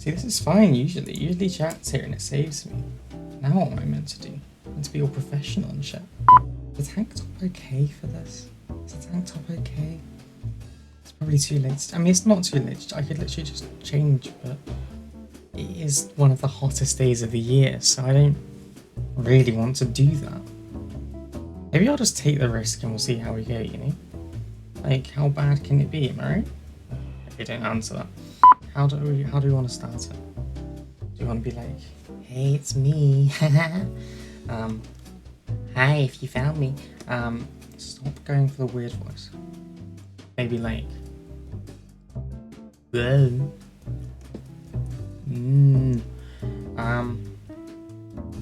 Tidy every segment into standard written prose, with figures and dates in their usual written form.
See, this is fine usually. Usually chat's here and it saves me. Now what am I meant to do? I'm meant to be all professional and shit. Is the tank top okay for this? Is the tank top okay? It's probably too late. I mean, it's not too late. I could literally just change, but it is one of the hottest days of the year, so I don't really want to do that. Maybe I'll just take the risk and we'll see how we go, you know? Like, how bad can it be, am I right? Okay, don't answer that. How do we want to start it? Do you want to be like, hey, it's me, hi, if you found me. Stop going for the weird voice. Maybe like, whoa. I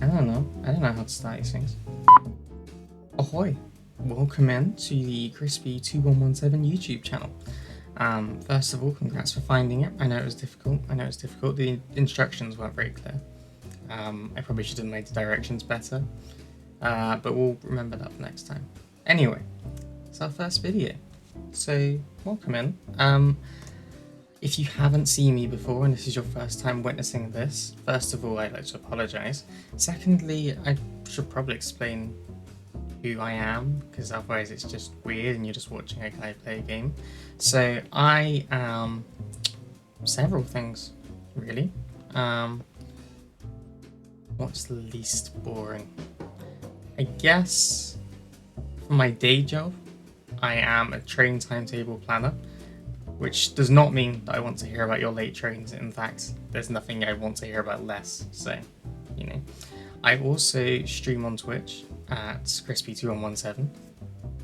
don't know how to start these things. Ahoy! Welcome in to the Crispy2117 YouTube channel. First of all, congrats for finding it. I know it was difficult. The instructions weren't very clear. I probably should have made the directions better. But we'll remember that for next time. Anyway, it's our first video. So, welcome in. If you haven't seen me before and this is your first time witnessing this, first of all, I'd like to apologise. Secondly, I should probably explain who I am, because otherwise it's just weird and you're just watching a guy play a game. So I am several things, really. What's the least boring? I guess for my day job, I am a train timetable planner, which does not mean that I want to hear about your late trains. In fact, there's nothing I want to hear about less, so, you know. I also stream on Twitch at Crispy2117.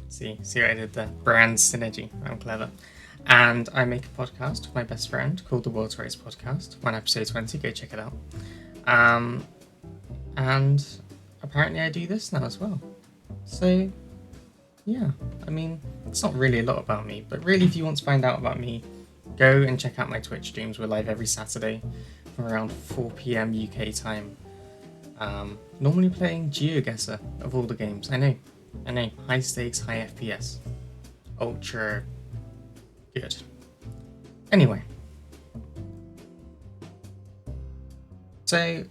See what I did there? Brand synergy. I'm clever. And I make a podcast with my best friend called the World's Greatest Podcast. We're on episode 20, go check it out. And apparently I do this now as well. So, yeah, I mean, it's not really a lot about me, but really if you want to find out about me, go and check out my Twitch streams. We're live every Saturday from around 4 PM UK time. Normally playing GeoGuessr of all the games. I know, high stakes, high FPS. Ultra good. Anyway. So,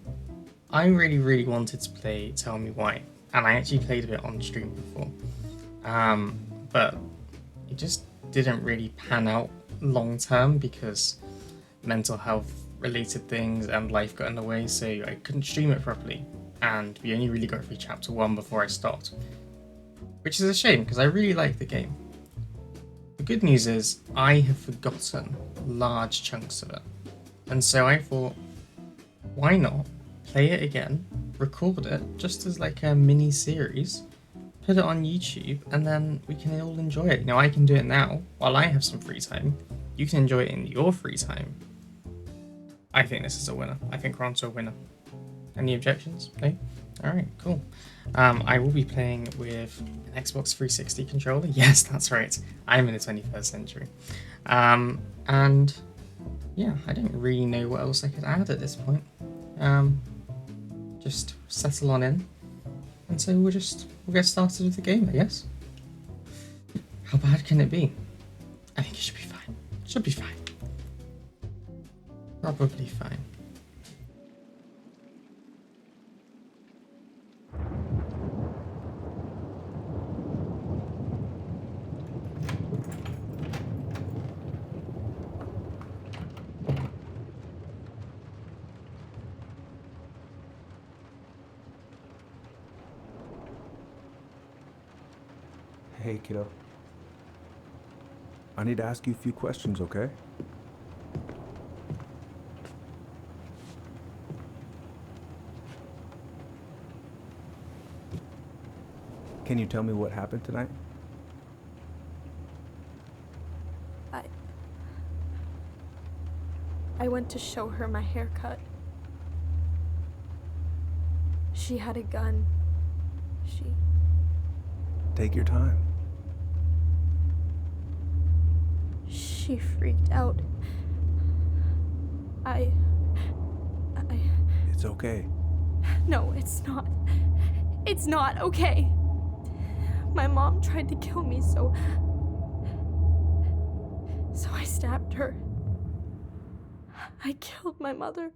I really wanted to play Tell Me Why, and I actually played a bit on stream before. But it just didn't really pan out long term because mental health related things and life got in the way, so I couldn't stream it properly, and we only really got through chapter 1 before I stopped, which is a shame because I really like the game. The good news is I have forgotten large chunks of it, and so I thought, why not play it again, record it just as like a mini series, put it on YouTube, and then we can all enjoy it. You know, I can do it now while I have some free time. You can enjoy it in your free time. I think this is a winner. I think we're on to a winner. Any objections? No? Alright, cool. I will be playing with an Xbox 360 controller. Yes, that's right. I'm in the 21st century. And yeah, I don't really know what else I could add at this point. Just settle on in. And so we'll get started with the game, I guess. How bad can it be? I think it should be fine. Should be fine. Probably fine. Hey, kiddo. I need to ask you a few questions, okay? Can you tell me what happened tonight? I went to show her my haircut. She had a gun. Take your time. She freaked out. It's okay. No, it's not. It's not okay. My mom tried to kill me, so I stabbed her. I killed my mother.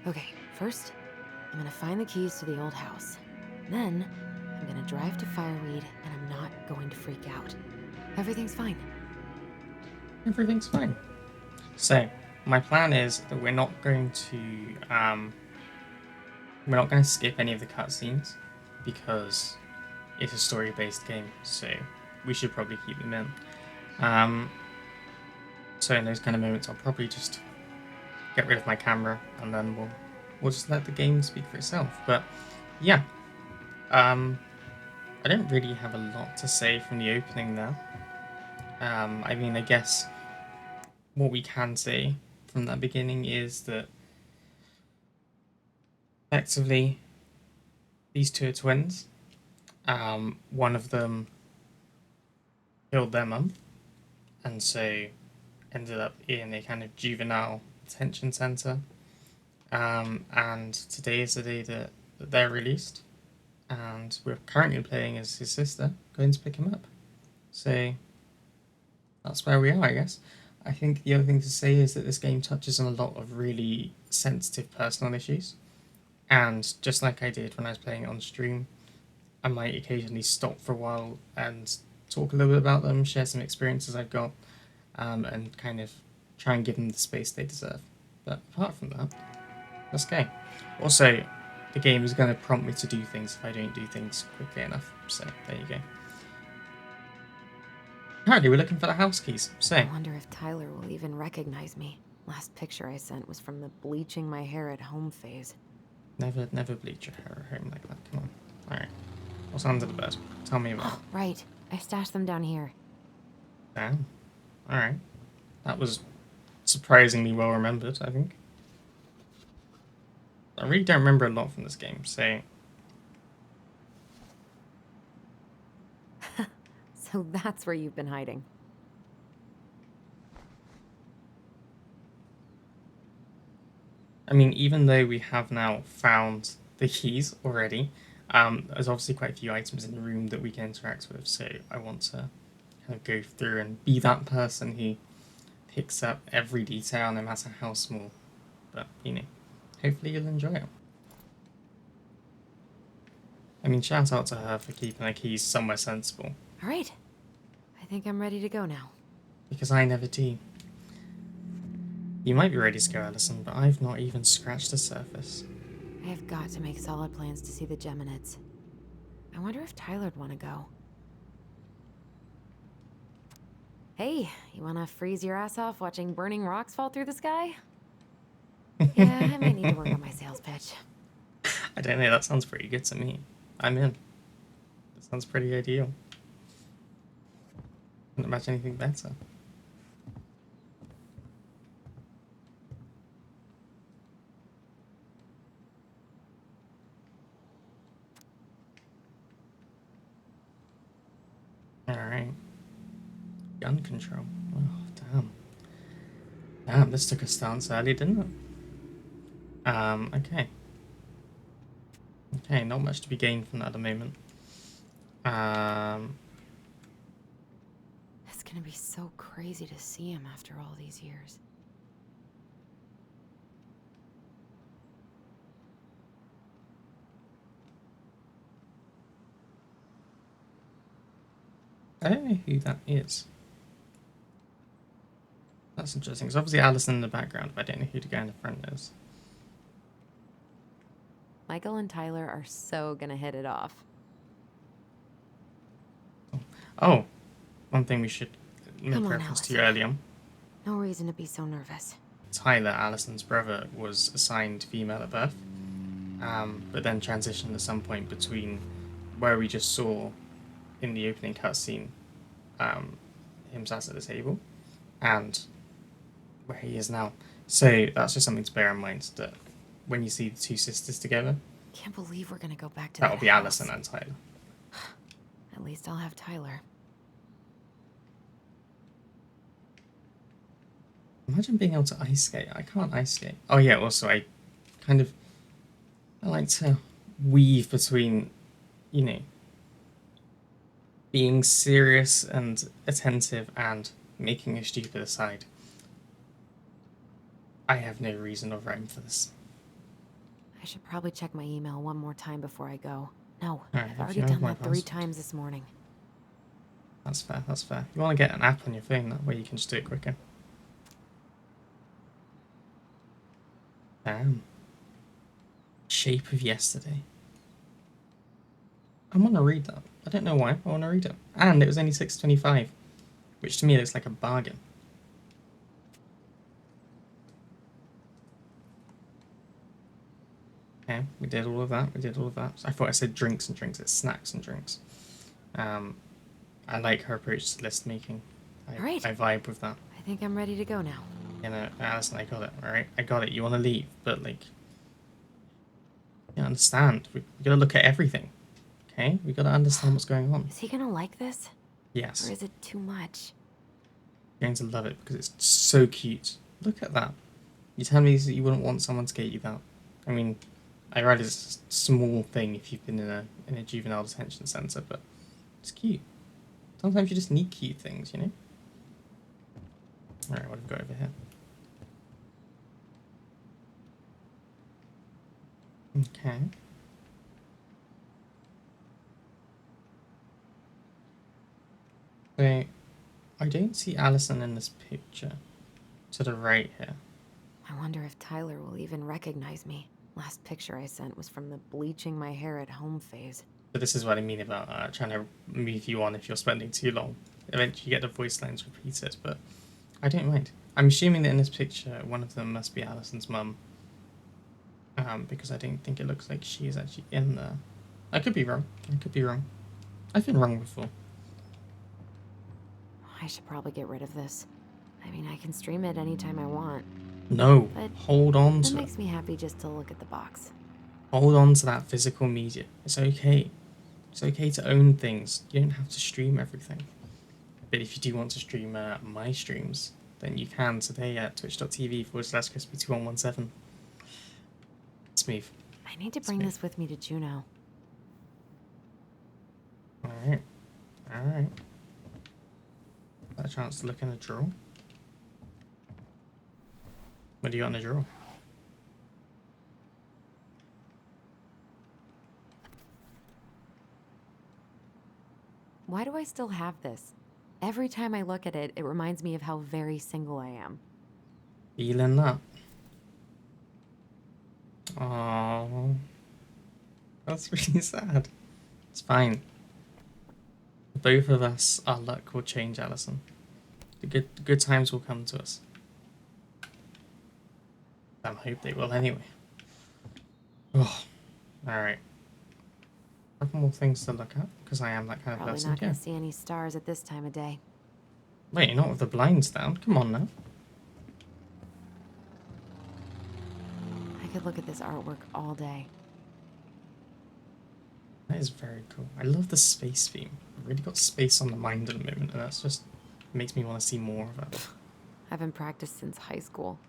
Okay, first, I'm gonna find the keys to the old house. Then, I'm gonna drive to Fireweed, and I'm not going to freak out. Everything's fine. Everything's fine. So, my plan is that we're not going to skip any of the cutscenes because it's a story-based game, so we should probably keep them in. So in those kind of moments, I'll probably just get rid of my camera, and then we'll just let the game speak for itself. But yeah, I don't really have a lot to say from the opening there. I mean, I guess what we can say from that beginning is that effectively these two are twins. One of them killed their mum, and so ended up in a kind of juvenile detention center. And today is the day that they're released, and we're currently playing as his sister, going to pick him up. So that's where we are, I guess. I think the other thing to say is that this game touches on a lot of really sensitive personal issues, and just like I did when I was playing it on stream, I might occasionally stop for a while and talk a little bit about them, share some experiences I've got, and kind of try and give them the space they deserve. But apart from that, let's go. Also, the game is going to prompt me to do things if I don't do things quickly enough, so there you go. Apparently we're looking for the house keys, so... I wonder if Tyler will even recognize me. Last picture I sent was from the bleaching my hair at home phase. Never bleach your hair at home like that, come on. Alright, what's under the bed? Tell me about it. Right, I stashed them down here. Damn. Alright. That was surprisingly well remembered, I think. I really don't remember a lot from this game, so... So that's where you've been hiding. I mean, even though we have now found the keys already, There's obviously quite a few items in the room that we can interact with, so I want to kind of go through and be that person who picks up every detail, no matter how small. But, hopefully you'll enjoy it. I mean, shout out to her for keeping the keys somewhere sensible. All right. I think I'm ready to go now. Because I never do. You might be ready to go, Allison, but I've not even scratched the surface. I have got to make solid plans to see the Geminids. I wonder if Tyler'd want to go. Hey, you want to freeze your ass off watching burning rocks fall through the sky? Yeah, I might need to work on my sales pitch. I don't know, that sounds pretty good to me. I'm in. That sounds pretty ideal. Couldn't imagine anything better. Alright. Gun control. Oh, damn. Damn, this took a stance early, didn't it? Okay. Okay, not much to be gained from that at the moment. It's gonna be so crazy to see him after all these years. I don't know who that is. That's interesting, because obviously Allison in the background, but I don't know who the guy in the front is. Michael and Tyler are so gonna hit it off. Oh, one thing we should make Come on, reference to Allison. earlier. No reason to be so nervous. Tyler, Allison's brother, was assigned female at birth, but then transitioned at some point between where we just saw in the opening cutscene him sat at the table and where he is now. So that's just something to bear in mind, that when you see the two sisters together, Can't believe we're gonna go back to that'll that be house. Allison and Tyler. At least I'll have Tyler. Imagine being able to ice skate. I can't ice skate. Oh yeah, also I like to weave between, being serious and attentive and making a stupid aside. I have no reason or rhyme for this. I should probably check my email one more time before I go. No, Alright, I've if already you have done my that 3 password. times this morning. That's fair, that's fair. You want to get an app on your phone, that way you can just do it quicker. Damn. Shape of Yesterday. I want to read that. I don't know why, I want to read it. And it was only $6.25, which to me looks like a bargain. Okay, we did all of that, I thought I said drinks and drinks, it's snacks and drinks. I like her approach to list making. Alright. I vibe with that. I think I'm ready to go now. Alison, I got it, alright? I got it, you want to leave, but you understand, we gotta look at everything, okay? We gotta understand what's going on. Is he gonna like this? Yes, Or is it too much? you're going to love it because it's so cute. Look at that. You tell me that you wouldn't want someone to get you that. I mean, I read it's a small thing if you've been in a juvenile detention centre, but it's cute. Sometimes you just need cute things, Alright, what have we got over here? Okay. So, I don't see Allison in this picture. To the right here. I wonder if Tyler will even recognize me. Last picture I sent was from the bleaching my hair at home phase. So this is what I mean about trying to move you on if you're spending too long. Eventually you get the voice lines repeated, but I don't mind. I'm assuming that in this picture, one of them must be Allison's mum. Because I don't think it looks like she is actually in there. I could be wrong. I've been wrong before. I should probably get rid of this. I mean, I can stream it anytime I want. No, But hold on It to it. makes me happy just to look at the box. Hold on to that physical media. It's okay. It's okay to own things. You don't have to stream everything. But if you do want to stream my streams, then you can today at twitch.tv/crispy2117. Smooth. I need to bring this with me to Juneau. Alright. Alright. Got a chance to look in the drawer. What do you got in the drawer? Why do I still have this? Every time I look at it, it reminds me of how very single I am. Feeling that. Oh, that's really sad. It's fine. Both of us, our luck will change, Allison. The good times will come to us. I hope they will anyway. Oh, alright. A couple more things to look at, because I am that kind of Probably person. not gonna see any stars at this time of day. Wait, not with the blinds down. Come on now. I could look at this artwork all day. That is very cool. I love the space theme. I've really got space on the mind at the moment, and that's just makes me want to see more of it. I haven't practiced since high school.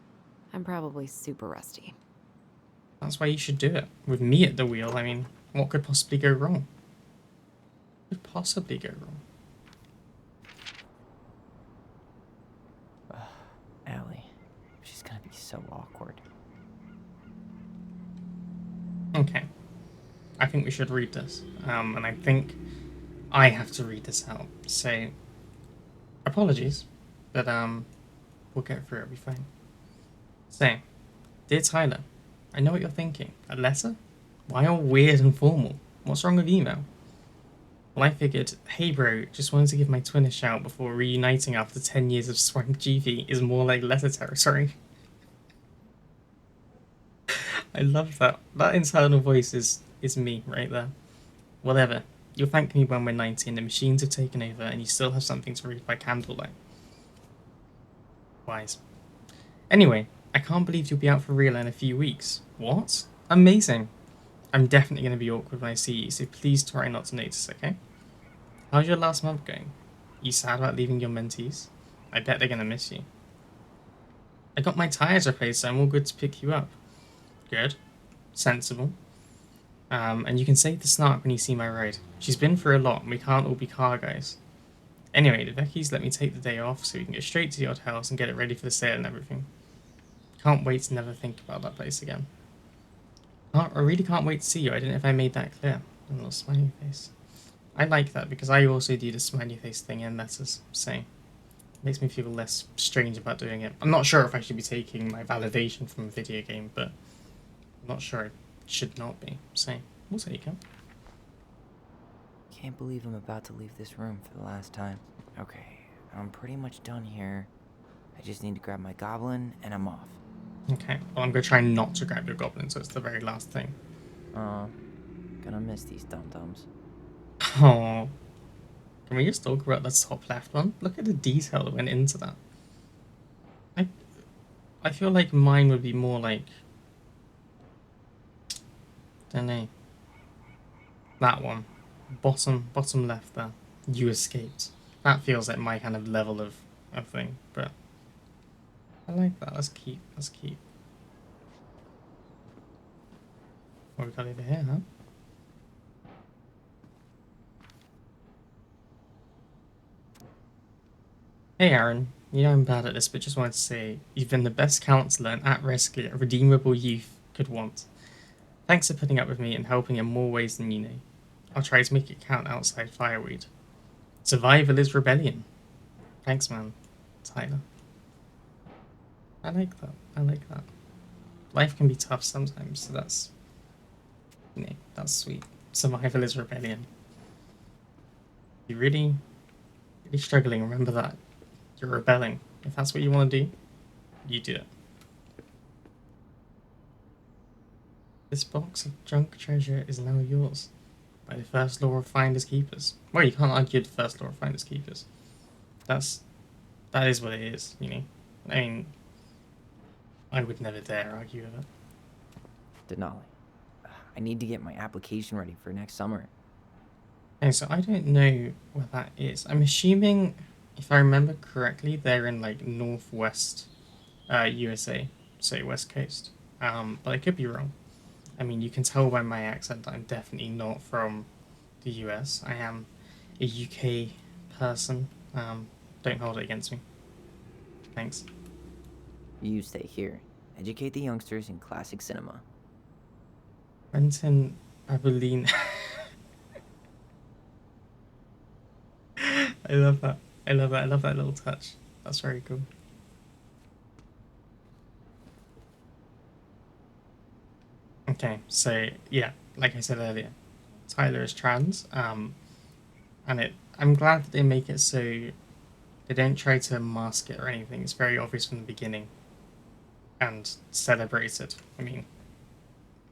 I'm probably super rusty. That's why you should do it. With me at the wheel, I mean, what could possibly go wrong? What could possibly go wrong? Allie, she's gonna be so awkward. Okay. I think we should read this. And I think I have to read this out. So, apologies, but we'll get through it, it'll be fine. So, dear Tyler, I know what you're thinking. A letter? Why all weird and formal? What's wrong with email? Well, I figured, hey bro, just wanted to give my twin a shout before reuniting after 10 years of swank GV is more like letter territory. I love that. That internal voice is me right there. Whatever. You'll thank me when we're 90 and the machines have taken over and you still have something to read by candlelight. Wise. Anyway, I can't believe you'll be out for real in a few weeks. What? Amazing. I'm definitely going to be awkward when I see you, so please try not to notice, okay? How's your last month going? You sad about leaving your mentees? I bet they're going to miss you. I got my tyres replaced, so I'm all good to pick you up. Good. Sensible. And you can save the snark when you see my ride. She's been through a lot, and we can't all be car guys. Anyway, the Beckies let me take the day off so we can go straight to the old house and get it ready for the sale and everything. Can't wait to never think about that place again. I really can't wait to see you. I don't know if I made that clear. A little smiley face. I like that because I also do the smiley face thing in letters, so it makes me feel less strange about doing it. I'm not sure if I should be taking my validation from a video game, but I'm not sure I should not be. So we'll take it. Can't believe I'm about to leave this room for the last time. Okay, I'm pretty much done here. I just need to grab my goblin and I'm off. Okay, well I'm going to try not to grab your goblin, so it's the very last thing. Gonna miss these dum-dums. Oh, can we just talk about the top left one? Look at the detail that went into that. I feel like mine would be more like, don't know, that one, bottom left there. You escaped. That feels like my kind of level of thing, but I like that. Let's keep. What we got over here, huh? Hey Aaron, you know I'm bad at this, but just wanted to say you've been the best counselor and at-risk a redeemable youth could want. Thanks for putting up with me and helping in more ways than you know. I'll try to make it count outside fireweed. Survival is rebellion. Thanks, man. Tyler. I like that. Life can be tough sometimes, so that's sweet. Survival is rebellion. You're really struggling, remember that. You're rebelling. If that's what you want to do, you do it. This box of junk treasure is now yours. By the first law of finders keepers. Well, you can't argue the first law of finders keepers. That is what it is, you know. I mean, I would never dare argue with it. Denali, I need to get my application ready for next summer. Okay, so I don't know where that is. I'm assuming, if I remember correctly, they're in like northwest USA, so west coast. But I could be wrong. I mean, you can tell by my accent that I'm definitely not from the US. I am a UK person, don't hold it against me. Thanks. You stay here. Educate the youngsters in classic cinema. Quentin Abilene. I love that. I love that. I love that little touch. That's very cool. Okay, so yeah, like I said earlier, Tyler is trans, and I'm glad that they make it so they don't try to mask it or anything. It's very obvious from the beginning and celebrated. I mean,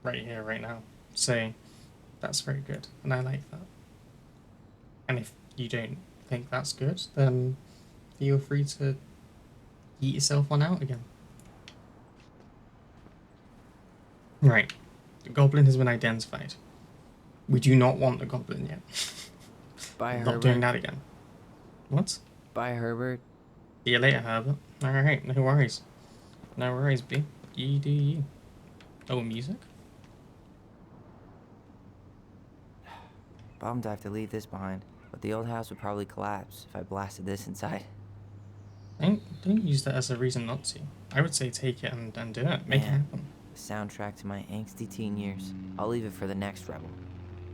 right here, right now. So that's very good, and I like that. And if you don't think that's good, then feel free to eat yourself on out again. Right, the goblin has been identified. We do not want the goblin yet. Bye, Not Herbert. doing that again. What? Bye, Herbert. See you later, Herbert. Alright, no worries. No worries, B. You do you. Oh, music? Bummed I have to leave this behind, but the old house would probably collapse if I blasted this inside. Don't use that as a reason not to. I would say take it and do it. Make it Man. happen. The soundtrack to my angsty teen years. I'll leave it for the next rebel.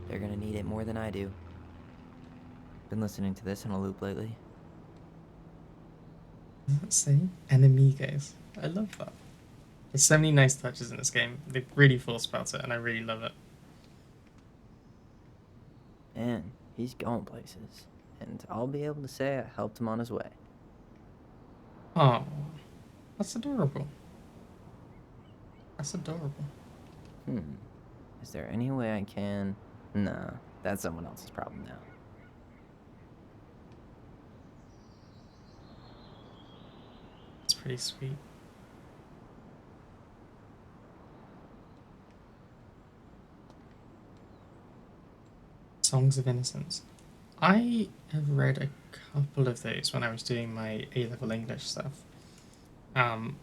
They're gonna need it more than I do. Been listening to this on a loop lately. Let's say enemigos. I love that. There's so many nice touches in this game. They really force about it, and I really love it. And he's going places. And I'll be able to say I helped him on his way. Oh, that's adorable. That's adorable. Is there any way I can... Nah, that's someone else's problem now. It's pretty sweet. Songs of Innocence. I have read a couple of those when I was doing my A-level English stuff. Not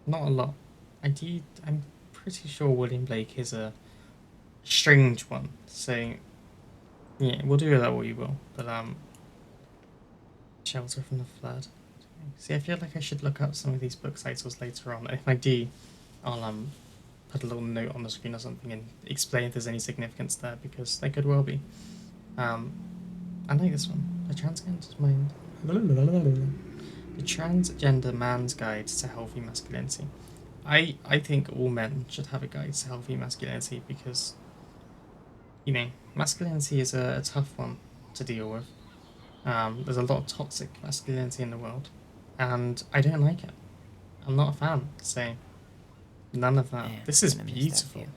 a lot. I'm pretty sure William Blake is a strange one, so yeah, we'll do that what we will. But Shelter from the Flood. See, I feel like I should look up some of these book titles later on. If I do, I'll put a little note on the screen or something and explain if there's any significance there, because there could well be. I like this one. The Transgender Man's Guide to Healthy Masculinity. I think all men should have a guide to healthy masculinity because, you know, masculinity is a tough one to deal with. There's a lot of toxic masculinity in the world, and I don't like it. I'm not a fan, so none of that. Man, This is gonna miss that beautiful. view.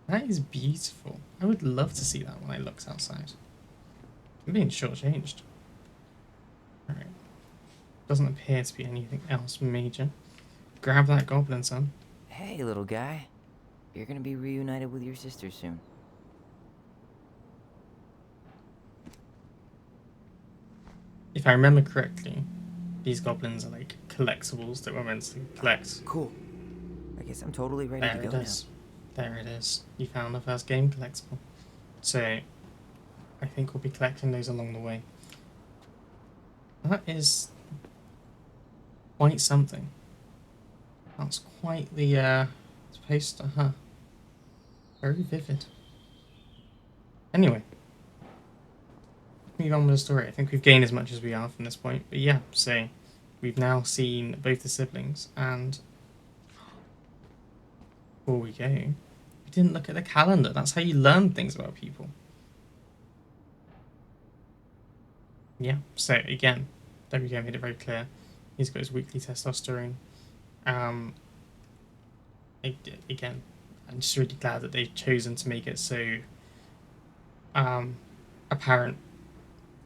That is beautiful. I would love to see that when I looked outside. I'm being shortchanged. Alright. Doesn't appear to be anything else major. Grab that goblin, son. Hey, little guy. You're gonna be reunited with your sister soon. If I remember correctly, these goblins are like collectibles that we're meant to collect. Cool. I guess I'm totally ready There to it go is. There it is. You found the first game collectible. So, I think we'll be collecting those along the way. That is quite something. That's quite the poster, huh? Very vivid. Anyway, move on with the story. I think we've gained as much as we are from this point. But yeah, so we've now seen both the siblings, and before we go, we didn't look at the calendar. That's how you learn things about people. Yeah, so again, WK made it very clear. He's got his weekly testosterone. Again, I'm just really glad that they've chosen to make it so apparent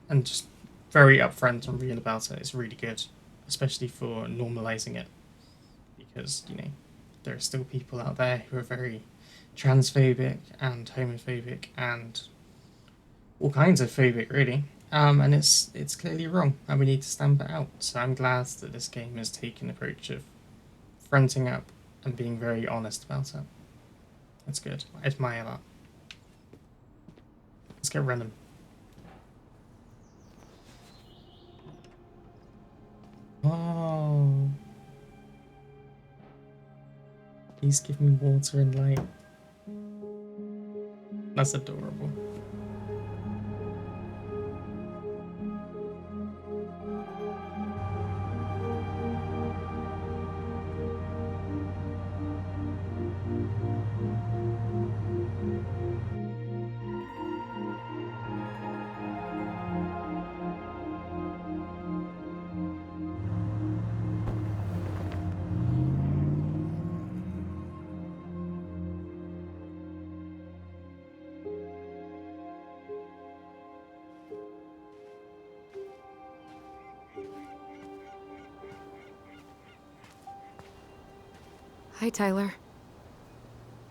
and just very upfront and real about it. It's really good, especially for normalizing it, because, you know, there are still people out there who are very transphobic and homophobic and all kinds of phobic, really. And it's clearly wrong, and we need to stamp it out. So I'm glad that this game has taken the approach of fronting up and being very honest about it. That's good. I admire that. Let's get random. Please give me water and light. That's adorable. Hi, Tyler.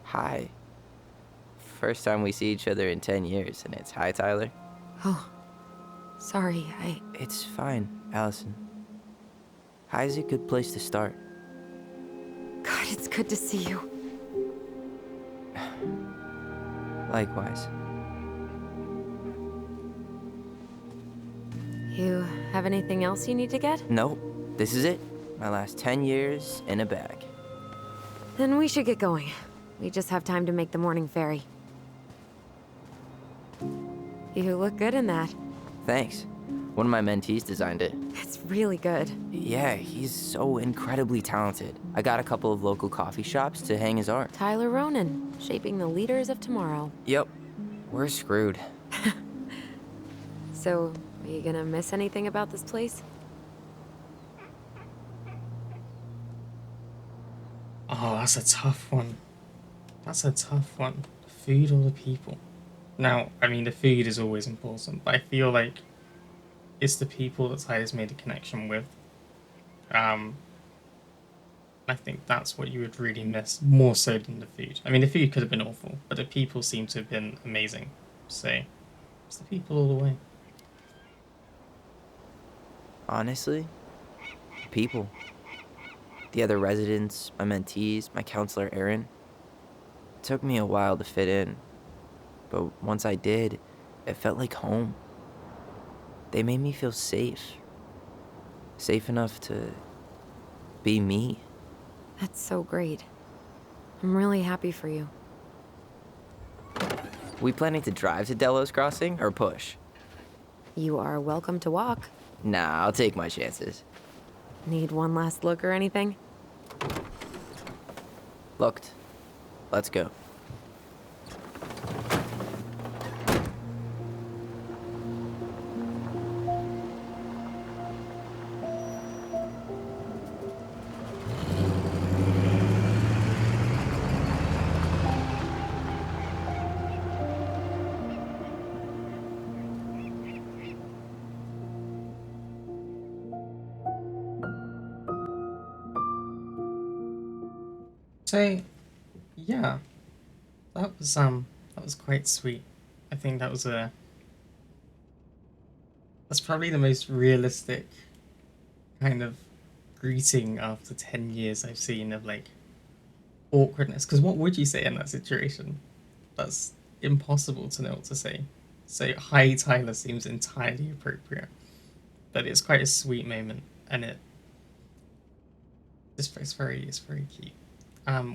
Hi. First time we see each other in 10 years, and it's hi, Tyler. Oh, sorry, It's fine, Allison. Hi's a good place to start. God, it's good to see you. Likewise. You have anything else you need to get? Nope, this is it. My last 10 years in a bag. Then we should get going. We just have time to make the morning ferry. You look good in that. Thanks. One of my mentees designed it. It's really good. Yeah, he's so incredibly talented. I got a couple of local coffee shops to hang his art. Tyler Ronan, shaping the leaders of tomorrow. Yep, we're screwed. So, are you gonna miss anything about this place? Oh, that's a tough one. That's a tough one. The food or the people? Now, I mean, the food is always important, but I feel like it's the people that Tyler's made a connection with. I think that's what you would really miss more so than the food. I mean, the food could have been awful, but the people seem to have been amazing. So, it's the people all the way. Honestly, people. The other residents, my mentees, my counselor Aaron. It took me a while to fit in, but once I did, it felt like home. They made me feel safe. Safe enough to be me. That's so great. I'm really happy for you. We planning to drive to Delos Crossing or push? You are welcome to walk. Nah, I'll take my chances. Need one last look or anything? Looked. Let's go. So, yeah, that was quite sweet. I think that's probably the most realistic kind of greeting after 10 years I've seen of like awkwardness. Because what would you say in that situation? That's impossible to know what to say. So, hi Tyler seems entirely appropriate, but it's quite a sweet moment, and it's very cute.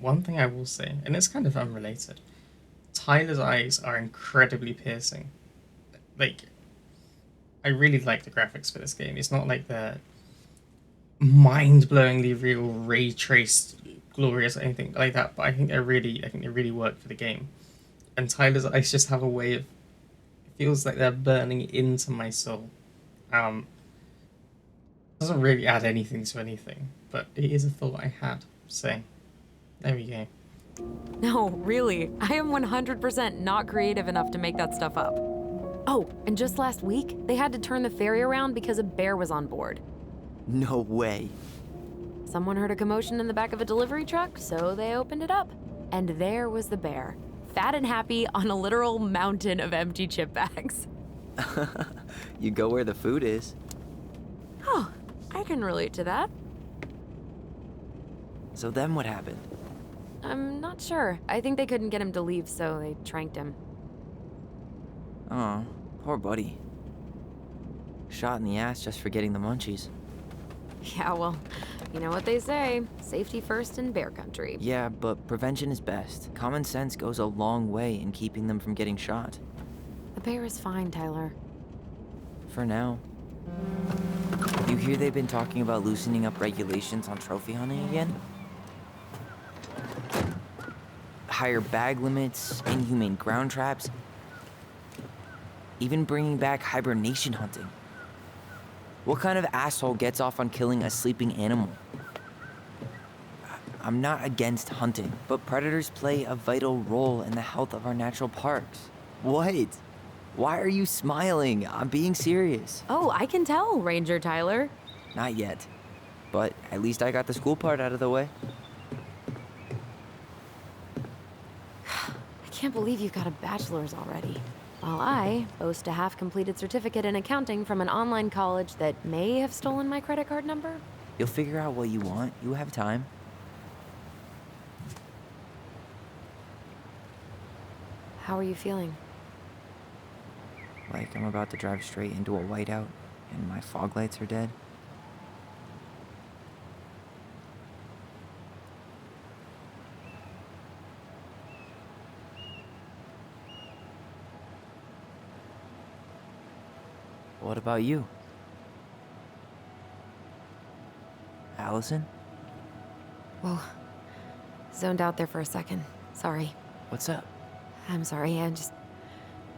One thing I will say, and it's kind of unrelated, Tyler's eyes are incredibly piercing. Like, I really like the graphics for this game. It's not like the mind-blowingly real, ray-traced, glorious, anything like that, but I think they really work for the game. And Tyler's eyes just have a way of, it feels like they're burning into my soul. Doesn't really add anything to anything, but it is a thought I had, so there we go. No, really. I am 100% not creative enough to make that stuff up. Oh, and just last week, they had to turn the ferry around because a bear was on board. No way. Someone heard a commotion in the back of a delivery truck, so they opened it up. And there was the bear, fat and happy on a literal mountain of empty chip bags. You go where the food is. Oh, I can relate to that. So then what happened? I'm not sure. I think they couldn't get him to leave, so they tranked him. Oh, poor buddy. Shot in the ass just for getting the munchies. Yeah, well, you know what they say. Safety first in bear country. Yeah, but prevention is best. Common sense goes a long way in keeping them from getting shot. The bear is fine, Tyler. For now. You hear they've been talking about loosening up regulations on trophy hunting again? Higher bag limits, inhumane ground traps, even bringing back hibernation hunting. What kind of asshole gets off on killing a sleeping animal? I'm not against hunting, but predators play a vital role in the health of our natural parks. What? Why are you smiling? I'm being serious. Oh, I can tell, Ranger Tyler. Not yet. But at least I got the school part out of the way. I can't believe you've got a bachelor's already. While I boast a half-completed certificate in accounting from an online college that may have stolen my credit card number. You'll figure out what you want. You have time. How are you feeling? Like I'm about to drive straight into a whiteout and my fog lights are dead. What about you? Allison? Whoa. Zoned out there for a second. Sorry. What's up? I'm sorry, I'm just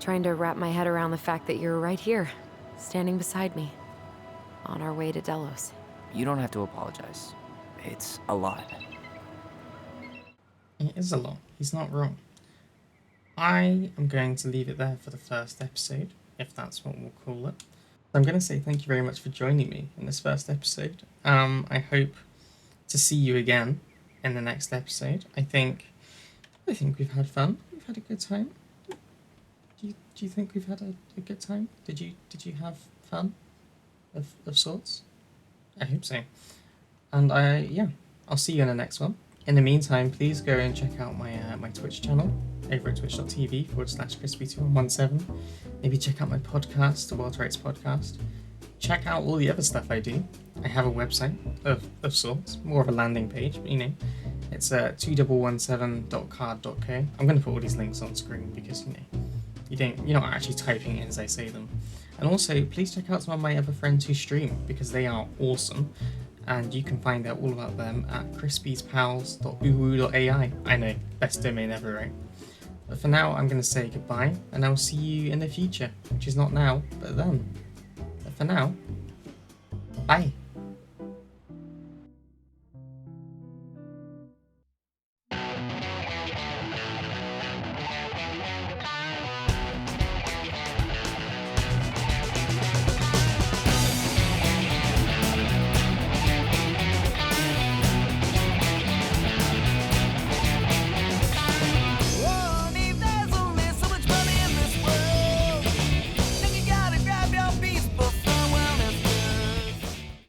trying to wrap my head around the fact that you're right here, standing beside me, on our way to Delos. You don't have to apologize. It's a lot. It is a lot. He's not wrong. I am going to leave it there for the first episode, if that's what we'll call it. I'm going to say thank you very much for joining me in this first episode. I hope to see you again in the next episode. I think we've had fun. We've had a good time. Do you think we've had a good time? Did you have fun of sorts? I hope so. And I'll see you in the next one. In the meantime, please go and check out my my Twitch channel over at twitch.tv/crispy2117. Maybe check out my podcast, the World Rights Podcast. Check out all the other stuff I do. I have a website of sorts, more of a landing page, but you know, it's 2117.card.co. I'm going to put all these links on screen because you're not actually typing it as I say them. And also, please check out some of my other friends who stream because they are awesome. And you can find out all about them at crispiespals.uwu.ai. I know, best domain ever, right? But for now, I'm going to say goodbye, and I'll see you in the future, which is not now, but then. But for now, bye.